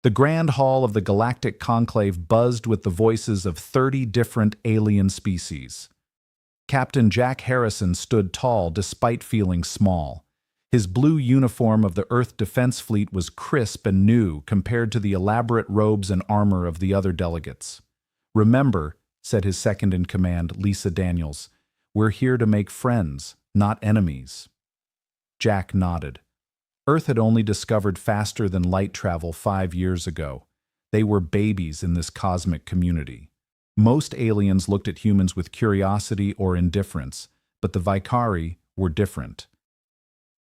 The grand hall of the Galactic Conclave buzzed with the voices of 30 different alien species. Captain Jack Harrison stood tall despite feeling small. His blue uniform of the Earth Defense Fleet was crisp and new compared to the elaborate robes and armor of the other delegates. "Remember," said his second-in-command, Lisa Daniels, "we're here to make friends, not enemies." Jack nodded. Earth had only discovered faster-than-light travel 5 years ago. They were babies in this cosmic community. Most aliens looked at humans with curiosity or indifference, but the Vicari were different.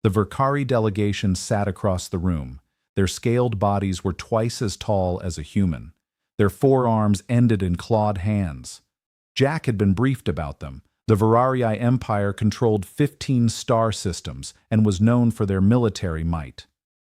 The Vicari delegation sat across the room. Their scaled bodies were twice as tall as a human. Their forearms ended in clawed hands. Jack had been briefed about them. The Virarii Empire controlled 15 star systems and was known for their military might.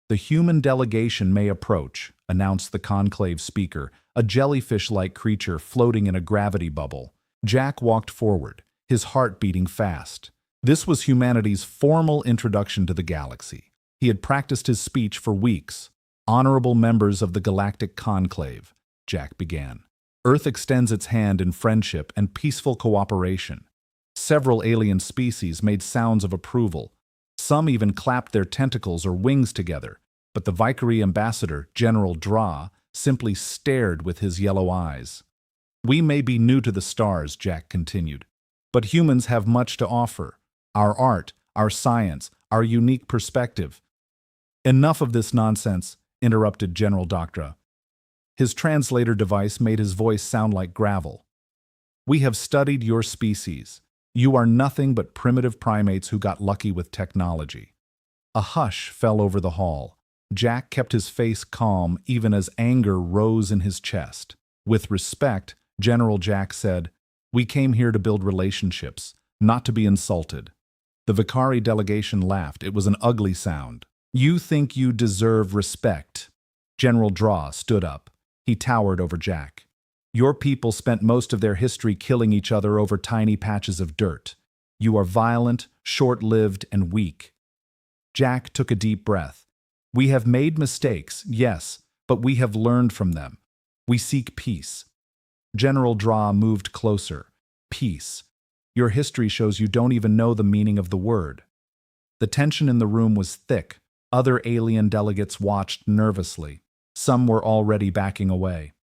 "The human delegation may approach," announced the conclave speaker, a jellyfish-like creature floating in a gravity bubble. Jack walked forward, his heart beating fast. This was humanity's formal introduction to the galaxy. He had practiced his speech for weeks. "Honorable members of the Galactic Conclave," Jack began. "Earth extends its hand in friendship and peaceful cooperation." Several alien species made sounds of approval. Some even clapped their tentacles or wings together, but the Vicari ambassador, General Dra, simply stared with his yellow eyes. "We may be new to the stars," Jack continued, "but humans have much to offer. Our art, our science, our unique perspective." "Enough of this nonsense," interrupted General Doctra. His translator device made his voice sound like gravel. "We have studied your species. You are nothing but primitive primates who got lucky with technology." A hush fell over the hall. Jack kept his face calm even as anger rose in his chest. With respect, General Jack said, "We came here to build relationships, not to be insulted." The Vicari delegation laughed. It was an ugly sound. "You think you deserve respect." General Dra stood up. He towered over Jack. "Your people spent most of their history killing each other over tiny patches of dirt. You are violent, short-lived, and weak." Jack took a deep breath. "We have made mistakes, yes, but we have learned from them. We seek peace." General Dra moved closer. "Peace. Your history shows you don't even know the meaning of the word." The tension in the room was thick. Other alien delegates watched nervously. Some were already backing away.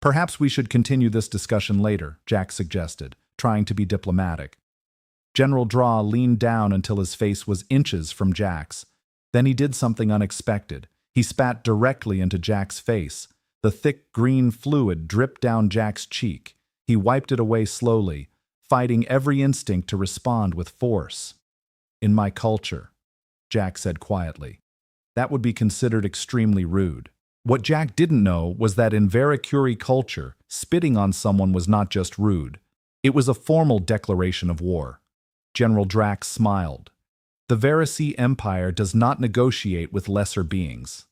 "Perhaps we should continue this discussion later," Jack suggested, trying to be diplomatic. General Dra leaned down until his face was inches from Jack's. Then he did something unexpected. He spat directly into Jack's face. The thick green fluid dripped down Jack's cheek. He wiped it away slowly, fighting every instinct to respond with force. "In my culture," Jack said quietly, "that would be considered extremely rude." What Jack didn't know was that in Veracuri culture, spitting on someone was not just rude. It was a formal declaration of war. General Drax smiled. "The Veraci Empire does not negotiate with lesser beings."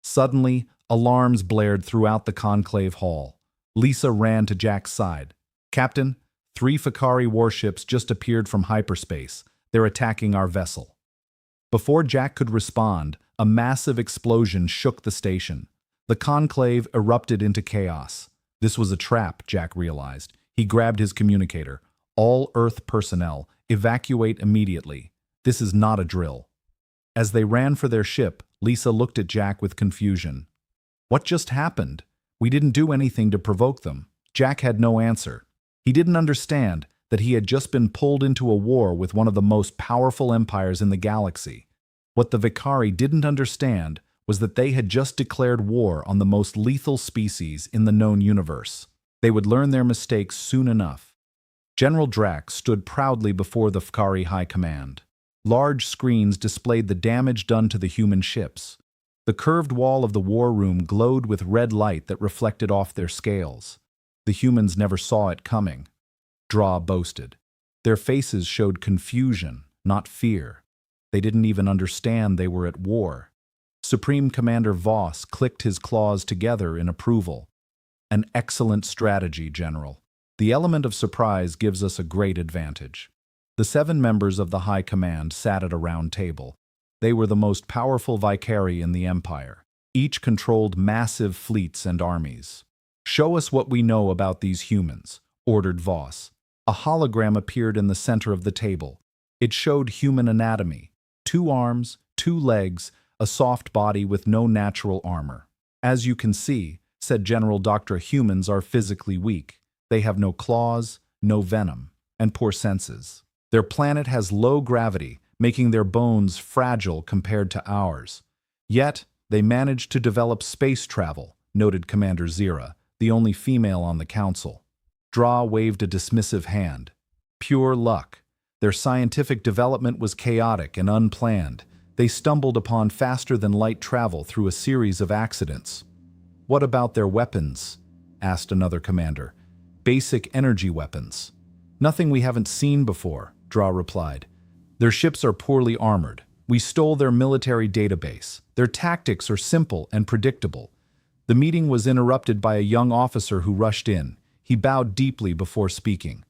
Suddenly, alarms blared throughout the conclave hall. Lisa ran to Jack's side. "Captain, 3 Vicari warships just appeared from hyperspace. They're attacking our vessel." Before Jack could respond, a massive explosion shook the station. The conclave erupted into chaos. This was a trap, Jack realized. He grabbed his communicator. "All Earth personnel, evacuate immediately. This is not a drill." As they ran for their ship, Lisa looked at Jack with confusion. "What just happened? We didn't do anything to provoke them." Jack had no answer. He didn't understand that he had just been pulled into a war with one of the most powerful empires in the galaxy. What the Vicari didn't understand was that they had just declared war on the most lethal species in the known universe. They would learn their mistakes soon enough. General Drax stood proudly before the Vicari High Command. Large screens displayed the damage done to the human ships. The curved wall of the war room glowed with red light that reflected off their scales. The humans never saw it coming. Dra boasted. Their faces showed confusion, not fear. They didn't even understand they were at war. Supreme Commander Voss clicked his claws together in approval. "An excellent strategy, General. The element of surprise gives us a great advantage." The 7 members of the High Command sat at a round table. They were the most powerful Vicari in the Empire. Each controlled massive fleets and armies. "Show us what we know about these humans," ordered Voss. A hologram appeared in the center of the table. It showed human anatomy: 2 arms, 2 legs, a soft body with no natural armor. "As you can see," said General Doctor, "humans are physically weak. They have no claws, no venom, and poor senses. Their planet has low gravity, making their bones fragile compared to ours. Yet, they managed to develop space travel," noted Commander Zira, the only female on the council. Dra waved a dismissive hand. "Pure luck. Their scientific development was chaotic and unplanned. They stumbled upon faster-than-light travel through a series of accidents." "What about their weapons?" asked another commander. "Basic energy weapons." "Nothing we haven't seen before," Dra replied. "Their ships are poorly armored. We stole their military database. Their tactics are simple and predictable." The meeting was interrupted by a young officer who rushed in. He bowed deeply before speaking.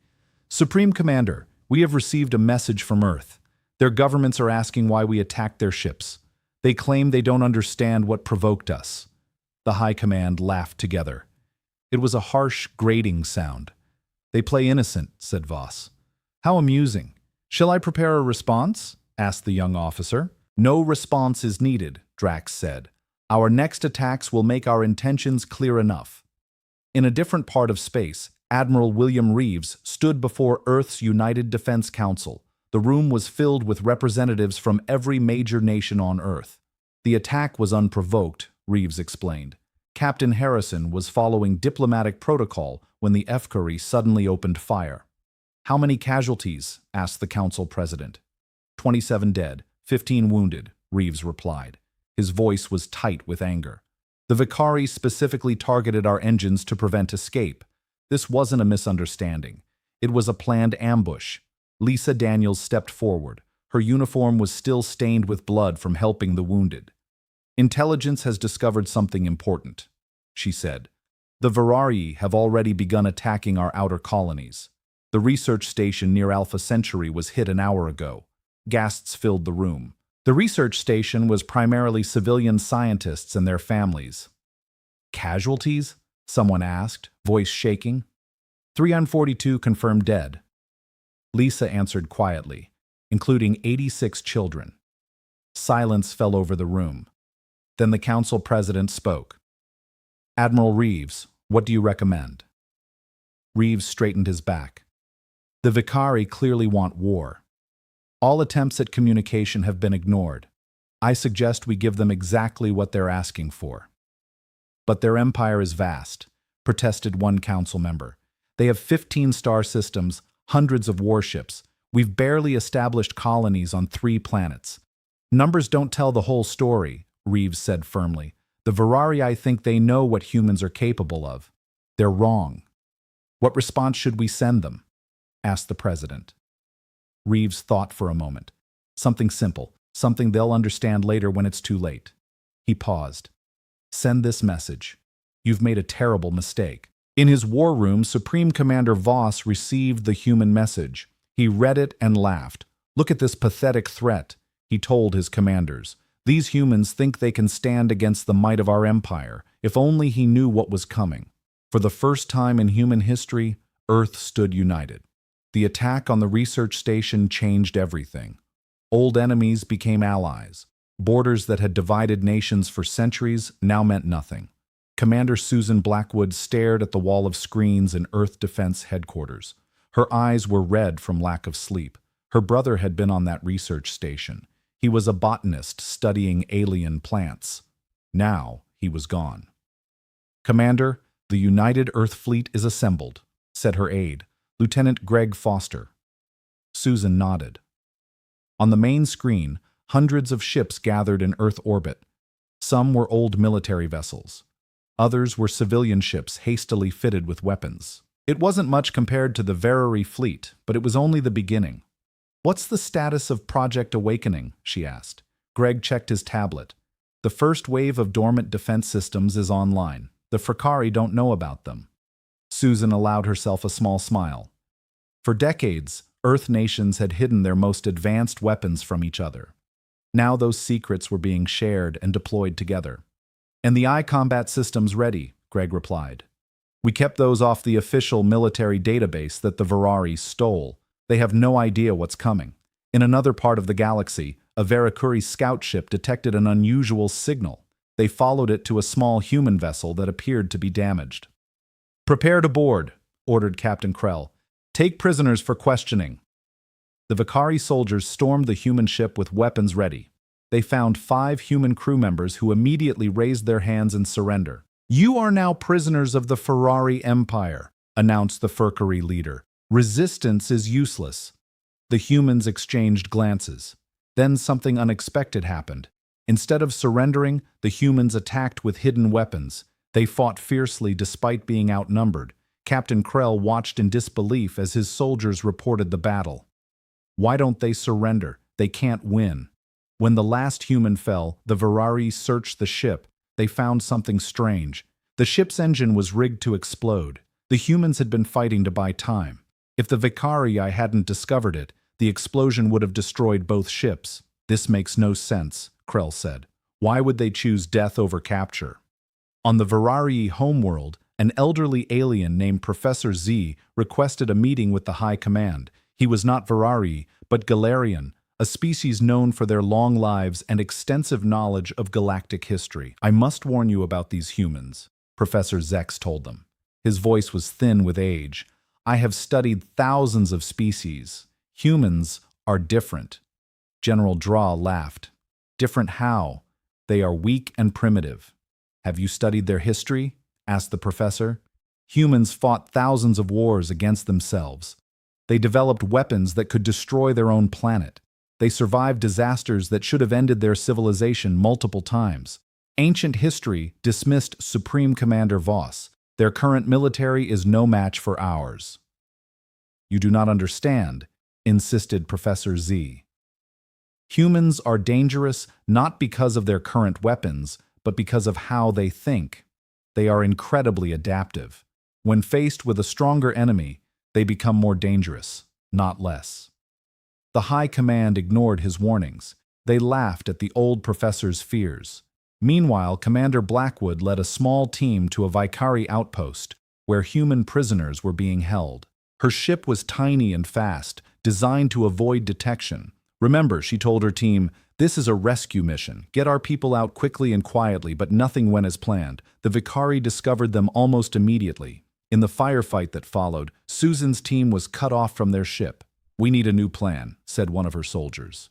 "Supreme Commander, we have received a message from Earth. Their governments are asking why we attacked their ships. They claim they don't understand what provoked us." The High Command laughed together. It was a harsh, grating sound. "They play innocent," said Voss. "How amusing. Shall I prepare a response?" asked the young officer. "No response is needed," Drax said. "Our next attacks will make our intentions clear enough." In a different part of space, Admiral William Reeves stood before Earth's United Defense Council. The room was filled with representatives from every major nation on Earth. "The attack was unprovoked," Reeves explained. "Captain Harrison was following diplomatic protocol when the Efkari suddenly opened fire." "How many casualties?" asked the council president. 27 dead, 15 wounded, Reeves replied. His voice was tight with anger. "The Vicari specifically targeted our engines to prevent escape. This wasn't a misunderstanding. It was a planned ambush." Lisa Daniels stepped forward. Her uniform was still stained with blood from helping the wounded. "Intelligence has discovered something important," she said. "The Virari have already begun attacking our outer colonies. The research station near Alpha Centauri was hit an hour ago." Gasps filled the room. The research station was primarily civilian scientists and their families. "Casualties?" someone asked, voice shaking. 342 confirmed dead," Lisa answered quietly, "including 86 children." Silence fell over the room. Then the council president spoke. "Admiral Reeves, what do you recommend?" Reeves straightened his back. "The Vicari clearly want war. All attempts at communication have been ignored. I suggest we give them exactly what they're asking for." "But their empire is vast," protested one council member. "They have 15 star systems, hundreds of warships. We've barely established colonies on 3 planets." "Numbers don't tell the whole story," Reeves said firmly. "The Virari think they know what humans are capable of. They're wrong." "What response should we send them?" asked the president. Reeves thought for a moment. "Something simple, something they'll understand later when it's too late." He paused. "Send this message. You've made a terrible mistake." In his war room, Supreme Commander Voss received the human message. He read it and laughed. "Look at this pathetic threat," he told his commanders. "These humans think they can stand against the might of our empire. If only he knew what was coming." For the first time in human history, Earth stood united. The attack on the research station changed everything. Old enemies became allies. Borders that had divided nations for centuries now meant nothing. Commander Susan Blackwood stared at the wall of screens in Earth Defense Headquarters. Her eyes were red from lack of sleep. Her brother had been on that research station. He was a botanist studying alien plants. Now he was gone. "Commander, the United Earth Fleet is assembled," said her aide, Lieutenant Greg Foster. Susan nodded. On the main screen, hundreds of ships gathered in Earth orbit. Some were old military vessels. Others were civilian ships hastily fitted with weapons. It wasn't much compared to the Virari fleet, but it was only the beginning. "What's the status of Project Awakening?" she asked. Greg checked his tablet. "The first wave of dormant defense systems is online. The Fracari don't know about them." Susan allowed herself a small smile. For decades, Earth nations had hidden their most advanced weapons from each other. Now those secrets were being shared and deployed together. And the combat systems ready, Greg replied. We kept those off the official military database that the Virari stole. They have no idea what's coming. In another part of the galaxy, a Veracuri scout ship detected an unusual signal. They followed it to a small human vessel that appeared to be damaged. Prepare to board, ordered Captain Krell. Take prisoners for questioning. The Vicari soldiers stormed the human ship with weapons ready. They found 5 human crew members who immediately raised their hands in surrender. You are now prisoners of the Ferrari Empire, announced the Furcari leader. Resistance is useless. The humans exchanged glances. Then something unexpected happened. Instead of surrendering, the humans attacked with hidden weapons. They fought fiercely despite being outnumbered. Captain Krell watched in disbelief as his soldiers reported the battle. Why don't they surrender? They can't win. When the last human fell, the Virari searched the ship. They found something strange. The ship's engine was rigged to explode. The humans had been fighting to buy time. If the Vicari hadn't discovered it, the explosion would have destroyed both ships. This makes no sense, Krell said. Why would they choose death over capture? On the Virari homeworld, an elderly alien named Professor Z requested a meeting with the High Command. He was not Virari, but Galarian, a species known for their long lives and extensive knowledge of galactic history. I must warn you about these humans, Professor Zex told them. His voice was thin with age. I have studied thousands of species. Humans are different. General Draw laughed. Different how? They are weak and primitive. Have you studied their history? Asked the professor. Humans fought thousands of wars against themselves. They developed weapons that could destroy their own planet. They survived disasters that should have ended their civilization multiple times. Ancient history dismissed Supreme Commander Voss. Their current military is no match for ours. You do not understand, insisted Professor Z. Humans are dangerous not because of their current weapons, but because of how they think. They are incredibly adaptive. When faced with a stronger enemy, they become more dangerous, not less. The High Command ignored his warnings. They laughed at the old professor's fears. Meanwhile, Commander Blackwood led a small team to a Vicari outpost, where human prisoners were being held. Her ship was tiny and fast, designed to avoid detection. Remember, she told her team, this is a rescue mission. Get our people out quickly and quietly, but nothing went as planned. The Vicari discovered them almost immediately. In the firefight that followed, Susan's team was cut off from their ship. We need a new plan, said one of her soldiers.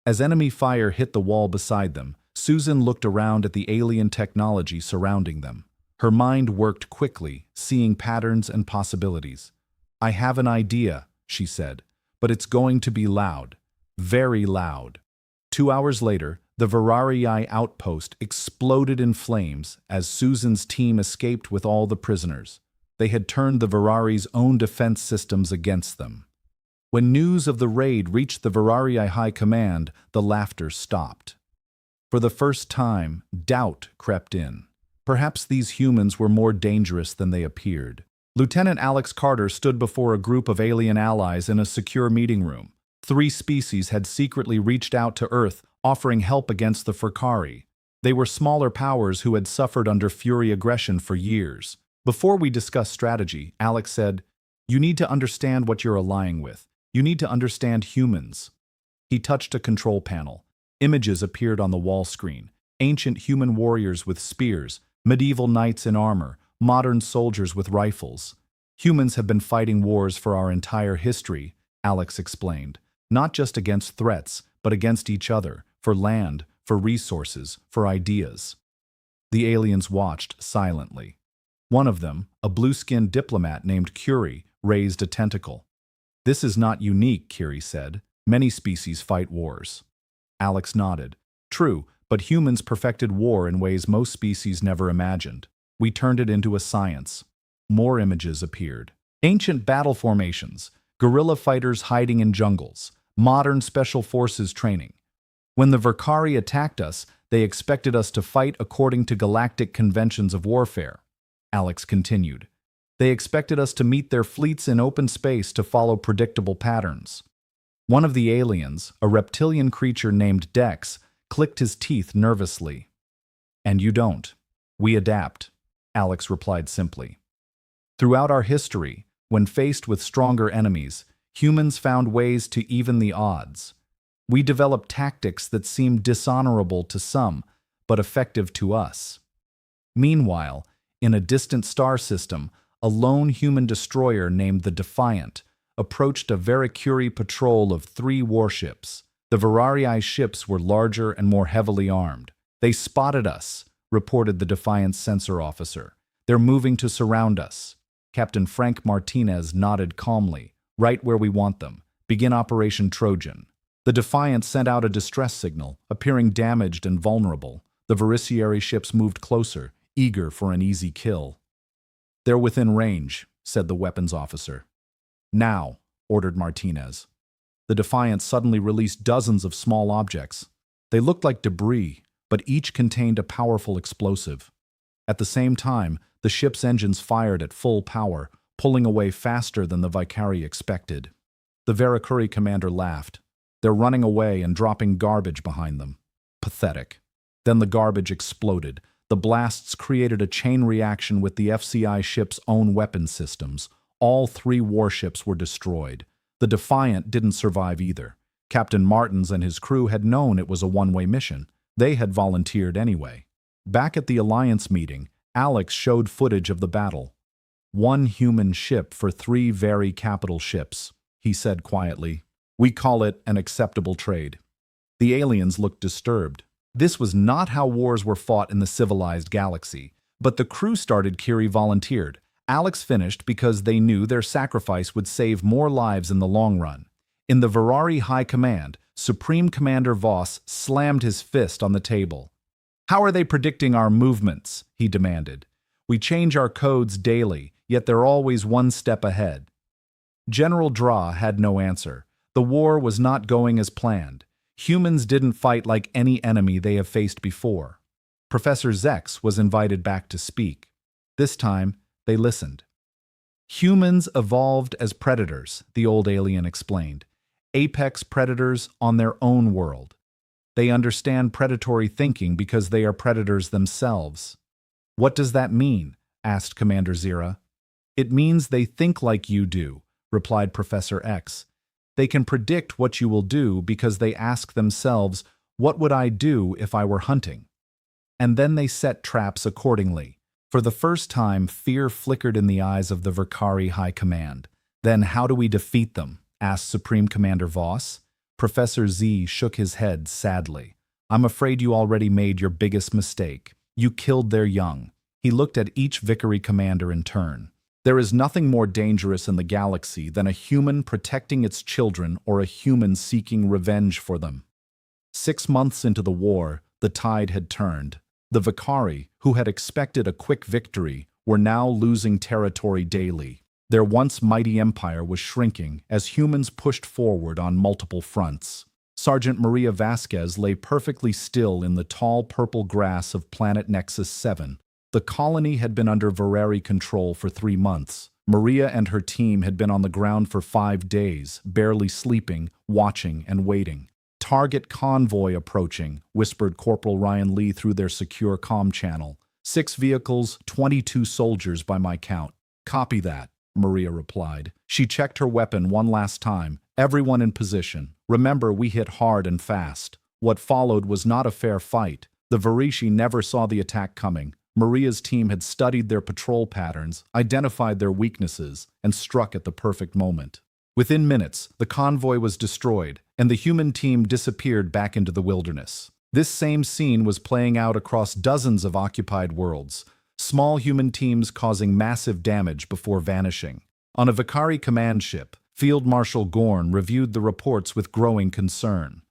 As enemy fire hit the wall beside them, Susan looked around at the alien technology surrounding them. Her mind worked quickly, seeing patterns and possibilities. I have an idea, she said, but it's going to be loud. Very loud. 2 hours later, the Virarii outpost exploded in flames as Susan's team escaped with all the prisoners. They had turned the Virari's own defense systems against them. When news of the raid reached the Virarii High Command, the laughter stopped. For the first time, doubt crept in. Perhaps these humans were more dangerous than they appeared. Lieutenant Alex Carter stood before a group of alien allies in a secure meeting room. 3 species had secretly reached out to Earth, offering help against the Furcari. They were smaller powers who had suffered under Fury aggression for years. Before we discuss strategy, Alex said, you need to understand what you're allying with. You need to understand humans. He touched a control panel. Images appeared on the wall screen. Ancient human warriors with spears, medieval knights in armor, modern soldiers with rifles. Humans have been fighting wars for our entire history, Alex explained. Not just against threats, but against each other, for land, for resources, for ideas. The aliens watched silently. One of them, a blue-skinned diplomat named Curie, raised a tentacle. This is not unique, Curie said. Many species fight wars. Alex nodded. True, but humans perfected war in ways most species never imagined. We turned it into a science. More images appeared. Ancient battle formations, guerrilla fighters hiding in jungles, modern special forces training. When the Vircari attacked us, they expected us to fight according to galactic conventions of warfare. Alex continued. They expected us to meet their fleets in open space to follow predictable patterns. One of the aliens, a reptilian creature named Dex, clicked his teeth nervously. And you don't. We adapt, Alex replied simply. Throughout our history, when faced with stronger enemies, humans found ways to even the odds. We developed tactics that seemed dishonorable to some, but effective to us. Meanwhile, in a distant star system, a lone human destroyer named the Defiant approached a Veracuri patrol of 3 warships. The Virarii ships were larger and more heavily armed. They spotted us, reported the Defiant's sensor officer. They're moving to surround us. Captain Frank Martinez nodded calmly. Right where we want them. Begin Operation Trojan. The Defiant sent out a distress signal, appearing damaged and vulnerable. The Veracuri ships moved closer, eager for an easy kill. They're within range, said the weapons officer. Now, ordered Martinez. The Defiant suddenly released dozens of small objects. They looked like debris, but each contained a powerful explosive. At the same time, the ship's engines fired at full power, pulling away faster than the Vicari expected. The Veracuri commander laughed. They're running away and dropping garbage behind them. Pathetic. Then the garbage exploded. The blasts created a chain reaction with the FCI ship's own weapon systems. All 3 warships were destroyed. The Defiant didn't survive either. Captain Martins and his crew had known it was a one-way mission. They had volunteered anyway. Back at the Alliance meeting, Alex showed footage of the battle. 1 human ship for 3 very capital ships, he said quietly. We call it an acceptable trade. The aliens looked disturbed. This was not how wars were fought in the civilized galaxy. But the crew started. Kiri volunteered. Alex finished because they knew their sacrifice would save more lives in the long run. In the Virari High Command, Supreme Commander Voss slammed his fist on the table. How are they predicting our movements? He demanded. We change our codes daily, yet they're always one step ahead. General Dra had no answer. The war was not going as planned. Humans didn't fight like any enemy they have faced before. Professor Zex was invited back to speak. This time, they listened. Humans evolved as predators, the old alien explained. Apex predators on their own world. They understand predatory thinking because they are predators themselves. What does that mean? Asked Commander Zira. It means they think like you do, replied Professor X. They can predict what you will do because they ask themselves, what would I do if I were hunting? And then they set traps accordingly. For the first time, fear flickered in the eyes of the Vicari High Command. Then how do we defeat them? Asked Supreme Commander Voss. Professor Z shook his head sadly. I'm afraid you already made your biggest mistake. You killed their young. He looked at each Vicari commander in turn. There is nothing more dangerous in the galaxy than a human protecting its children or a human seeking revenge for them. 6 months into the war, the tide had turned. The Vicari, who had expected a quick victory, were now losing territory daily. Their once mighty empire was shrinking as humans pushed forward on multiple fronts. Sergeant Maria Vasquez lay perfectly still in the tall purple grass of planet Nexus 7. The colony had been under Virari control for 3 months. Maria and her team had been on the ground for 5 days, barely sleeping, watching, and waiting. Target convoy approaching, whispered Corporal Ryan Lee through their secure comm channel. 6 vehicles, 22 soldiers by my count. Copy that, Maria replied. She checked her weapon one last time. Everyone in position. Remember, we hit hard and fast. What followed was not a fair fight. The Varishi never saw the attack coming. Maria's team had studied their patrol patterns, identified their weaknesses, and struck at the perfect moment. Within minutes, the convoy was destroyed, and the human team disappeared back into the wilderness. This same scene was playing out across dozens of occupied worlds, small human teams causing massive damage before vanishing. On a Vicari command ship, Field Marshal Gorn reviewed the reports with growing concern.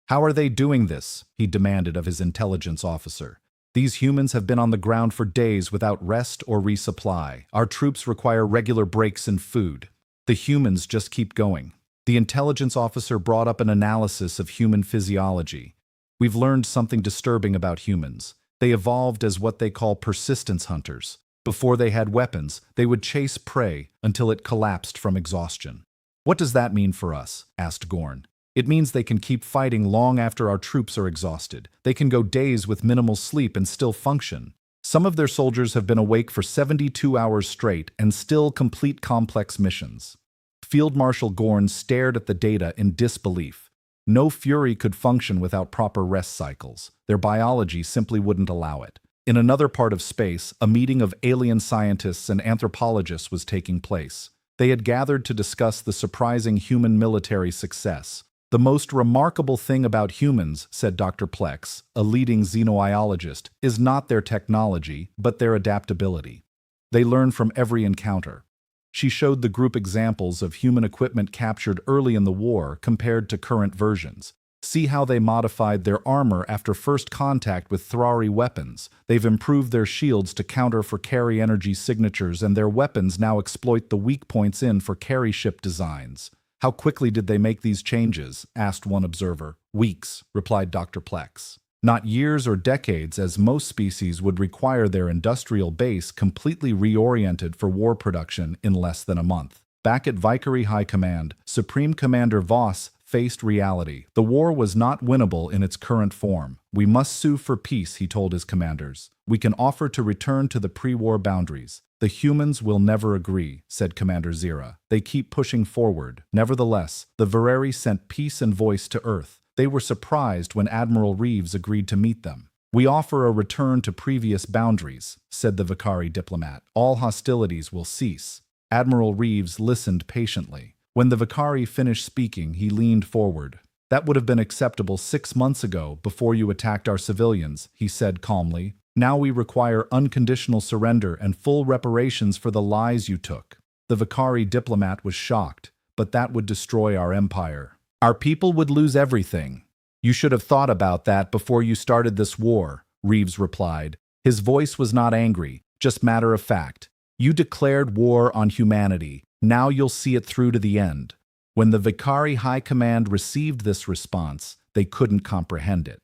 How are they doing this? He demanded of his intelligence officer. These humans have been on the ground for days without rest or resupply. Our troops require regular breaks in food. The humans just keep going. The intelligence officer brought up an analysis of human physiology. We've learned something disturbing about humans. They evolved as what they call persistence hunters. Before they had weapons, they would chase prey until it collapsed from exhaustion. What does that mean for us? Asked Gorn. It means they can keep fighting long after our troops are exhausted. They can go days with minimal sleep and still function. Some of their soldiers have been awake for 72 hours straight and still complete complex missions. Field Marshal Gorn stared at the data in disbelief. No Fury could function without proper rest cycles. Their biology simply wouldn't allow it. In another part of space, a meeting of alien scientists and anthropologists was taking place. They had gathered to discuss the surprising human military success. "The most remarkable thing about humans," said Dr. Plex, a leading xenobiologist, "is not their technology, but their adaptability. They learn from every encounter." She showed the group examples of human equipment captured early in the war compared to current versions. See how they modified their armor after first contact with Thrari weapons. They've improved their shields to counter for carry energy signatures, and their weapons now exploit the weak points in for carry ship designs. "How quickly did they make these changes?" asked one observer. "Weeks," replied Dr. Plex. "Not years or decades, as most species would require their industrial base completely reoriented for war production in less than a month." Back at Valkyrie High Command, Supreme Commander Voss faced reality. The war was not winnable in its current form. "We must sue for peace," he told his commanders. "We can offer to return to the pre-war boundaries." "The humans will never agree," said Commander Zira. "They keep pushing forward." Nevertheless, the Vereri sent peace and voice to Earth. They were surprised when Admiral Reeves agreed to meet them. "We offer a return to previous boundaries," said the Vakari diplomat. "All hostilities will cease." Admiral Reeves listened patiently. When the Vakari finished speaking, he leaned forward. "That would have been acceptable 6 months ago, before you attacked our civilians," he said calmly. "Now we require unconditional surrender and full reparations for the lies you took." The Vakari diplomat was shocked, but that would destroy our empire. "Our people would lose everything." "You should have thought about that before you started this war," Reeves replied. His voice was not angry, just matter of fact. "You declared war on humanity. Now you'll see it through to the end." When the Vakari High Command received this response, they couldn't comprehend it.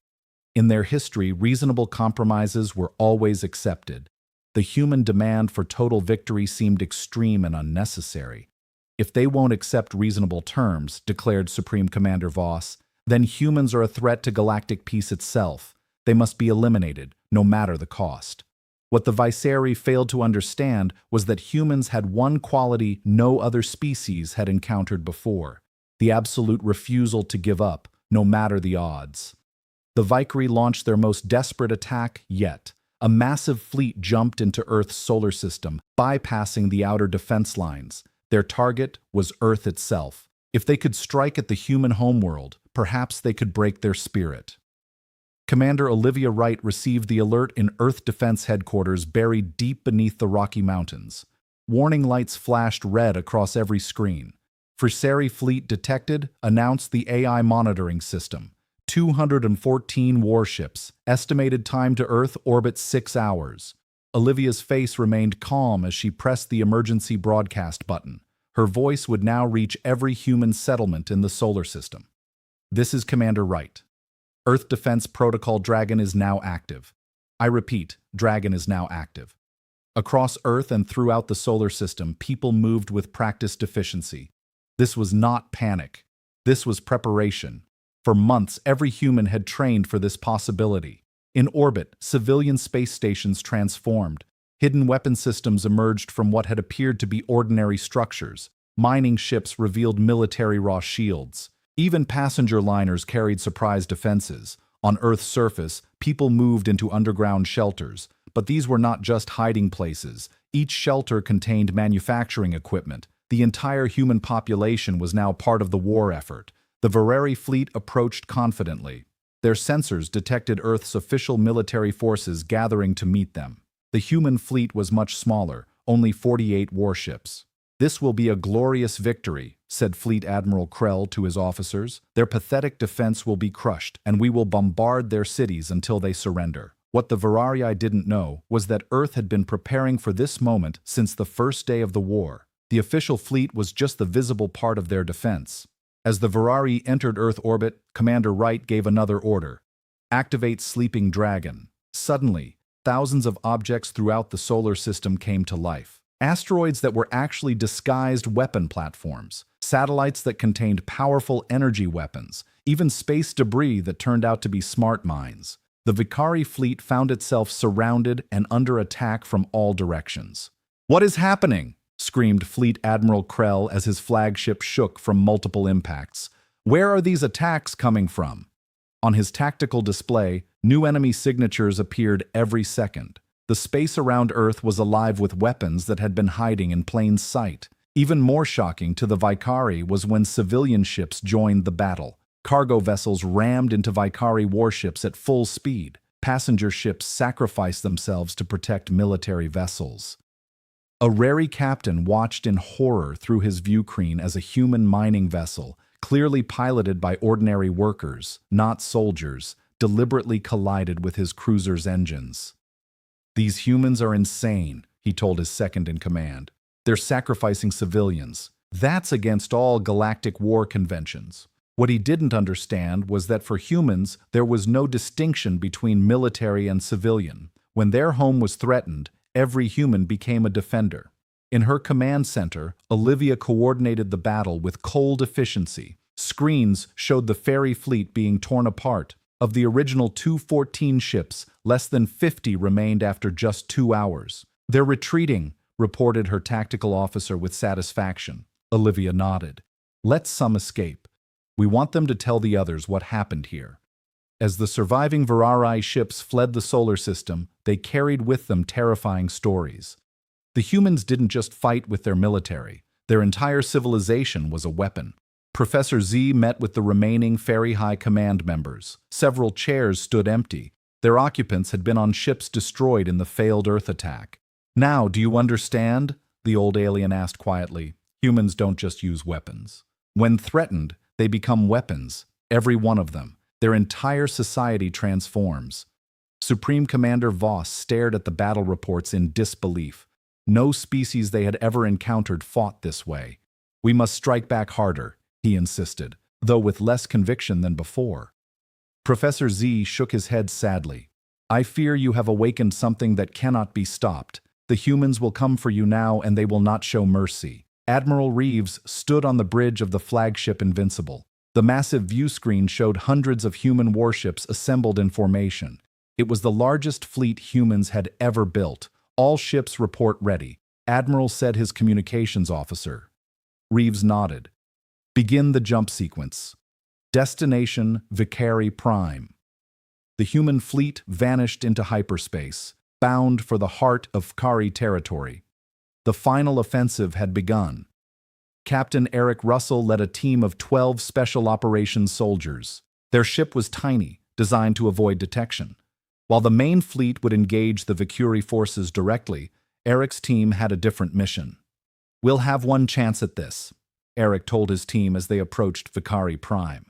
In their history, reasonable compromises were always accepted. The human demand for total victory seemed extreme and unnecessary. "If they won't accept reasonable terms," declared Supreme Commander Voss, "then humans are a threat to galactic peace itself. They must be eliminated, no matter the cost." What the Viseri failed to understand was that humans had one quality no other species had encountered before: the absolute refusal to give up, no matter the odds. The Valkyrie launched their most desperate attack yet. A massive fleet jumped into Earth's solar system, bypassing the outer defense lines. Their target was Earth itself. If they could strike at the human homeworld, perhaps they could break their spirit. Commander Olivia Wright received the alert in Earth Defense Headquarters buried deep beneath the Rocky Mountains. Warning lights flashed red across every screen. Friseri Fleet detected, announced the AI monitoring system. 214 warships, estimated time to Earth orbit 6 hours. Olivia's face remained calm as she pressed the emergency broadcast button. Her voice would now reach every human settlement in the solar system. "This is Commander Wright. Earth Defense Protocol Dragon is now active. I repeat, Dragon is now active." Across Earth and throughout the solar system, people moved with practiced efficiency. This was not panic. This was preparation. For months, every human had trained for this possibility. In orbit, civilian space stations transformed. Hidden weapon systems emerged from what had appeared to be ordinary structures. Mining ships revealed military raw shields. Even passenger liners carried surprise defenses. On Earth's surface, people moved into underground shelters. But these were not just hiding places. Each shelter contained manufacturing equipment. The entire human population was now part of the war effort. The Vereri fleet approached confidently. Their sensors detected Earth's official military forces gathering to meet them. The human fleet was much smaller, only 48 warships. "This will be a glorious victory," said Fleet Admiral Krell to his officers. "Their pathetic defense will be crushed, and we will bombard their cities until they surrender." What the Verarii didn't know was that Earth had been preparing for this moment since the first day of the war. The official fleet was just the visible part of their defense. As the Verarii entered Earth orbit, Commander Wright gave another order: "Activate Sleeping Dragon." Suddenly, thousands of objects throughout the solar system came to life. Asteroids that were actually disguised weapon platforms, satellites that contained powerful energy weapons, even space debris that turned out to be smart mines. The Vicari fleet found itself surrounded and under attack from all directions. "What is happening?" screamed Fleet Admiral Krell as his flagship shook from multiple impacts. "Where are these attacks coming from?" On his tactical display, new enemy signatures appeared every second. The space around Earth was alive with weapons that had been hiding in plain sight. Even more shocking to the Vicari was when civilian ships joined the battle. Cargo vessels rammed into Vicari warships at full speed. Passenger ships sacrificed themselves to protect military vessels. A wary captain watched in horror through his viewscreen as a human mining vessel, clearly piloted by ordinary workers, not soldiers, deliberately collided with his cruiser's engines. "These humans are insane," he told his second-in-command. "They're sacrificing civilians. That's against all galactic war conventions." What he didn't understand was that for humans, there was no distinction between military and civilian. When their home was threatened, every human became a defender. In her command center, Olivia coordinated the battle with cold efficiency. Screens showed the ferry fleet being torn apart. Of the original 214 ships, less than 50 remained after just 2 hours. "They're retreating," reported her tactical officer with satisfaction. Olivia nodded. "Let some escape. We want them to tell the others what happened here." As the surviving Virari ships fled the solar system, they carried with them terrifying stories. The humans didn't just fight with their military. Their entire civilization was a weapon. Professor Z met with the remaining Ferry High Command members. Several chairs stood empty. Their occupants had been on ships destroyed in the failed Earth attack. "Now, do you understand?" the old alien asked quietly. "Humans don't just use weapons. When threatened, they become weapons, every one of them. Their entire society transforms." Supreme Commander Voss stared at the battle reports in disbelief. No species they had ever encountered fought this way. "We must strike back harder," he insisted, though with less conviction than before. Professor Z shook his head sadly. "I fear you have awakened something that cannot be stopped. The humans will come for you now, and they will not show mercy." Admiral Reeves stood on the bridge of the flagship Invincible. The massive view screen showed hundreds of human warships assembled in formation. It was the largest fleet humans had ever built. "All ships report ready," Admiral said his communications officer. Reeves nodded. "Begin the jump sequence. Destination Vicari Prime." The human fleet vanished into hyperspace, bound for the heart of Vicari territory. The final offensive had begun. Captain Eric Russell led a team of 12 Special Operations soldiers. Their ship was tiny, designed to avoid detection. While the main fleet would engage the Vicari forces directly, Eric's team had a different mission. "We'll have one chance at this," Eric told his team as they approached Vicari Prime.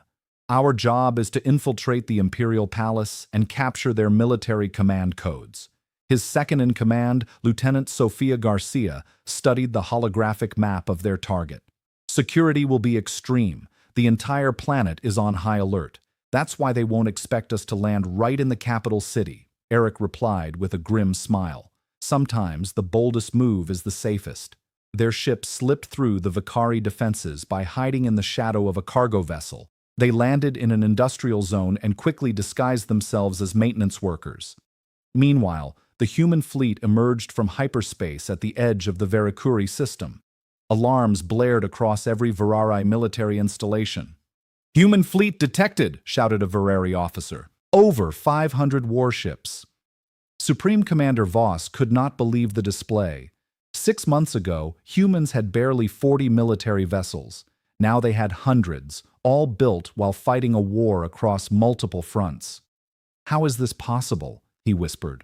"Our job is to infiltrate the Imperial Palace and capture their military command codes." His second-in-command, Lieutenant Sofia Garcia, studied the holographic map of their target. "Security will be extreme. The entire planet is on high alert. That's why they won't expect us to land right in the capital city," Eric replied with a grim smile. "Sometimes the boldest move is the safest." Their ship slipped through the Vicari defenses by hiding in the shadow of a cargo vessel. They landed in an industrial zone and quickly disguised themselves as maintenance workers. Meanwhile, the human fleet emerged from hyperspace at the edge of the Vicari system. Alarms blared across every Virari military installation. "Human fleet detected," shouted a Virari officer. "Over 500 warships." Supreme Commander Voss could not believe the display. 6 months ago, humans had barely 40 military vessels. Now they had hundreds, all built while fighting a war across multiple fronts. "How is this possible?" he whispered.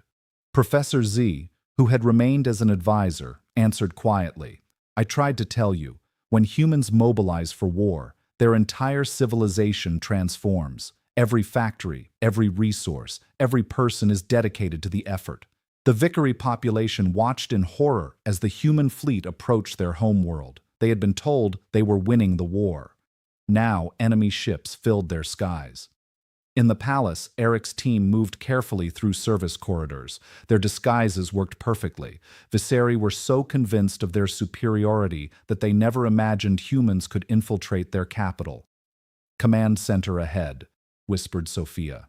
Professor Z, who had remained as an advisor, answered quietly. "I tried to tell you, when humans mobilize for war, their entire civilization transforms. Every factory, every resource, every person is dedicated to the effort." The Vicari population watched in horror as the human fleet approached their homeworld. They had been told they were winning the war. Now enemy ships filled their skies. In the palace, Eric's team moved carefully through service corridors. Their disguises worked perfectly. Viserys were so convinced of their superiority that they never imagined humans could infiltrate their capital. "Command center ahead," whispered Sophia.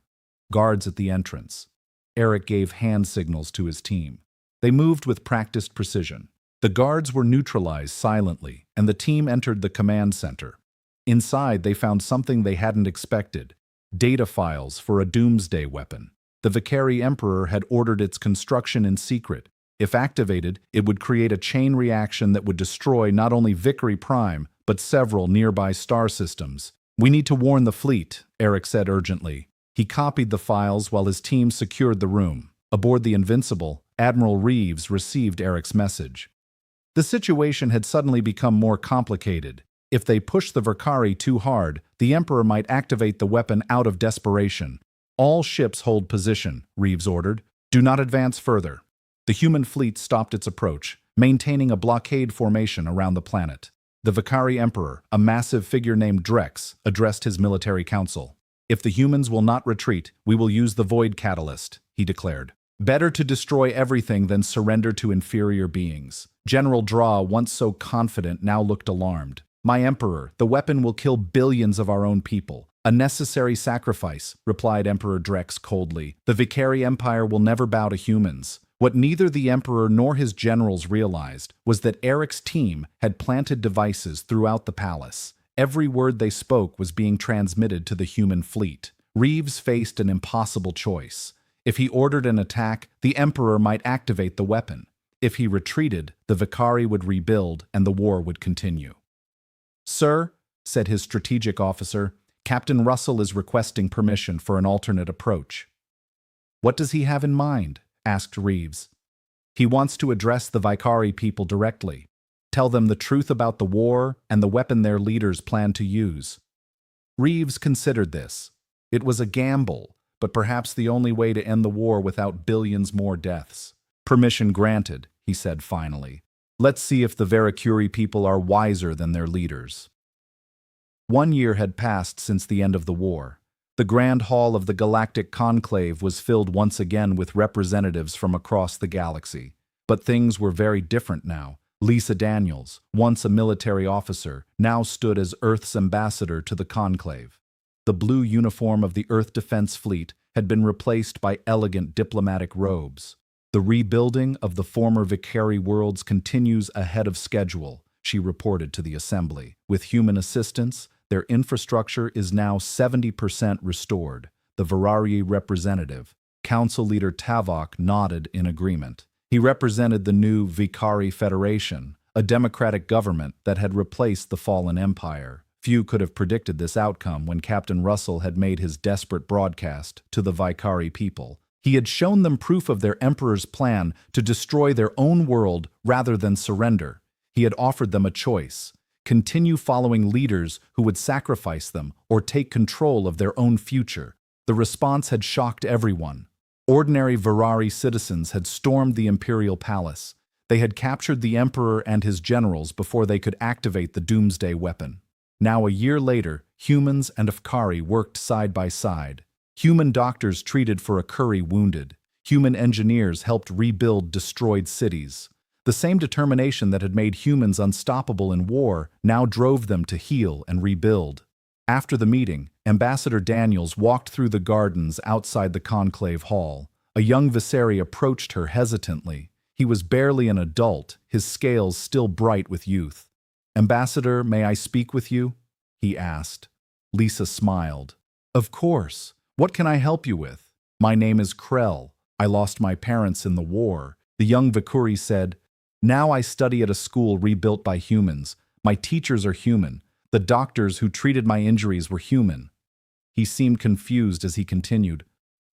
"Guards at the entrance." Eric gave hand signals to his team. They moved with practiced precision. The guards were neutralized silently, and the team entered the command center. Inside, they found something they hadn't expected: data files for a doomsday weapon. The Vicari Emperor had ordered its construction in secret. If activated, it would create a chain reaction that would destroy not only Vicary Prime, but several nearby star systems. "We need to warn the fleet," Eric said urgently. He copied the files while his team secured the room. Aboard the Invincible, Admiral Reeves received Eric's message. The situation had suddenly become more complicated. If they pushed the Vicari too hard, the Emperor might activate the weapon out of desperation. "All ships hold position," Reeves ordered. "Do not advance further." The human fleet stopped its approach, maintaining a blockade formation around the planet. The Vicari Emperor, a massive figure named Drex, addressed his military council. "If the humans will not retreat, we will use the Void Catalyst," he declared. "Better to destroy everything than surrender to inferior beings." General Draw, once so confident, now looked alarmed. "My Emperor, the weapon will kill billions of our own people. A necessary sacrifice," replied Emperor Drex coldly. "The Vicari Empire will never bow to humans." What neither the Emperor nor his generals realized was that Eric's team had planted devices throughout the palace. Every word they spoke was being transmitted to the human fleet. Reeves faced an impossible choice. If he ordered an attack, the Emperor might activate the weapon. If he retreated, the Vicari would rebuild and the war would continue. "Sir," said his strategic officer, "Captain Russell is requesting permission for an alternate approach." "What does he have in mind?" asked Reeves. "He wants to address the Vicari people directly. Tell them the truth about the war and the weapon their leaders plan to use." Reeves considered this. It was a gamble, but perhaps the only way to end the war without billions more deaths. "Permission granted," he said finally. "Let's see if the Veracuri people are wiser than their leaders." 1 year had passed since the end of the war. The Grand Hall of the Galactic Conclave was filled once again with representatives from across the galaxy. But things were very different now. Lisa Daniels, once a military officer, now stood as Earth's ambassador to the Conclave. The blue uniform of the Earth Defense Fleet had been replaced by elegant diplomatic robes. "The rebuilding of the former Vicari worlds continues ahead of schedule," she reported to the Assembly. "With human assistance, their infrastructure is now 70% restored." The Virari representative, Council Leader Tavok, nodded in agreement. He represented the new Vicari Federation, a democratic government that had replaced the fallen empire. Few could have predicted this outcome when Captain Russell had made his desperate broadcast to the Vicari people. He had shown them proof of their emperor's plan to destroy their own world rather than surrender. He had offered them a choice: continue following leaders who would sacrifice them or take control of their own future. The response had shocked everyone. Ordinary Virari citizens had stormed the imperial palace. They had captured the emperor and his generals before they could activate the doomsday weapon. Now, a year later, humans and Vicari worked side by side. Human doctors treated for a Curry wounded. Human engineers helped rebuild destroyed cities. The same determination that had made humans unstoppable in war now drove them to heal and rebuild. After the meeting, Ambassador Daniels walked through the gardens outside the conclave hall. A young Viserys approached her hesitantly. He was barely an adult, his scales still bright with youth. "Ambassador, may I speak with you?" he asked. Lisa smiled. "Of course. What can I help you with?" "My name is Krell. I lost my parents in the war." The young Vicuri said, "Now I study at a school rebuilt by humans. My teachers are human. The doctors who treated my injuries were human." He seemed confused as he continued.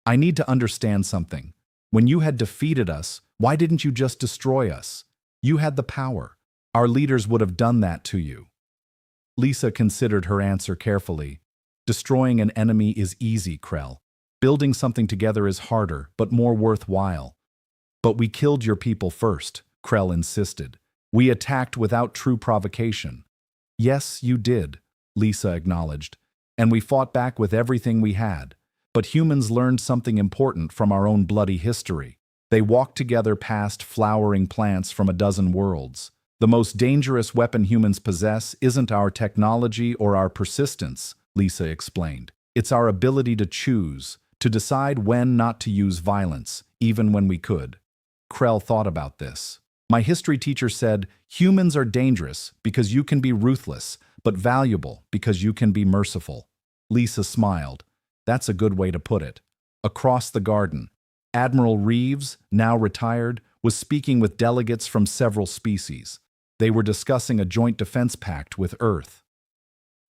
"I need to understand something. When you had defeated us, why didn't you just destroy us? You had the power. Our leaders would have done that to you." Lisa considered her answer carefully. "Destroying an enemy is easy, Krell. Building something together is harder, but more worthwhile." "But we killed your people first," Krell insisted. "We attacked without true provocation." "Yes, you did," Lisa acknowledged. "And we fought back with everything we had. But humans learned something important from our own bloody history. They walked together past flowering plants from a dozen worlds. The most dangerous weapon humans possess isn't our technology or our persistence, Lisa explained. It's our ability to choose, to decide when not to use violence, even when we could. Krell thought about this. My history teacher said, humans are dangerous because you can be ruthless, but valuable because you can be merciful. Lisa smiled. That's a good way to put it. Across the garden, Admiral Reeves, now retired, was speaking with delegates from several species. They were discussing a joint defense pact with Earth.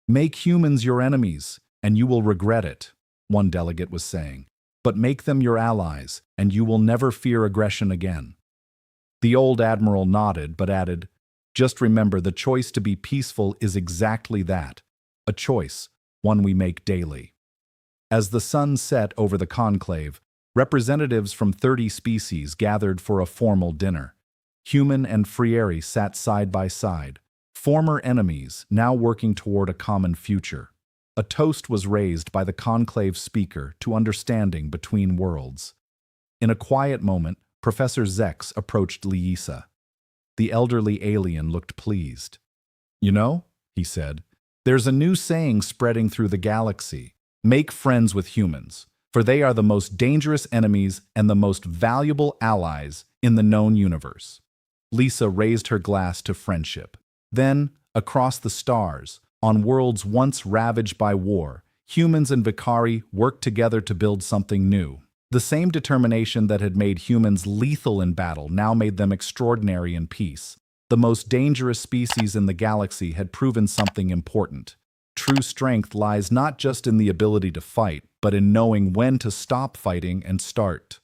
Make humans your enemies, and you will regret it, one delegate was saying. But make them your allies, and you will never fear aggression again. The old admiral nodded, but added, just remember the choice to be peaceful is exactly that, a choice, one we make daily. As the sun set over the conclave, representatives from 30 species gathered for a formal dinner. Human and Frieri sat side by side, former enemies now working toward a common future. A toast was raised by the conclave speaker to understanding between worlds. In a quiet moment, Professor Zex approached Lisa. The elderly alien looked pleased. You know, he said, there's a new saying spreading through the galaxy. Make friends with humans, for they are the most dangerous enemies and the most valuable allies in the known universe. Lisa raised her glass to friendship. Then, across the stars, on worlds once ravaged by war, humans and Vicari worked together to build something new. The same determination that had made humans lethal in battle now made them extraordinary in peace. The most dangerous species in the galaxy had proven something important. True strength lies not just in the ability to fight, but in knowing when to stop fighting and start.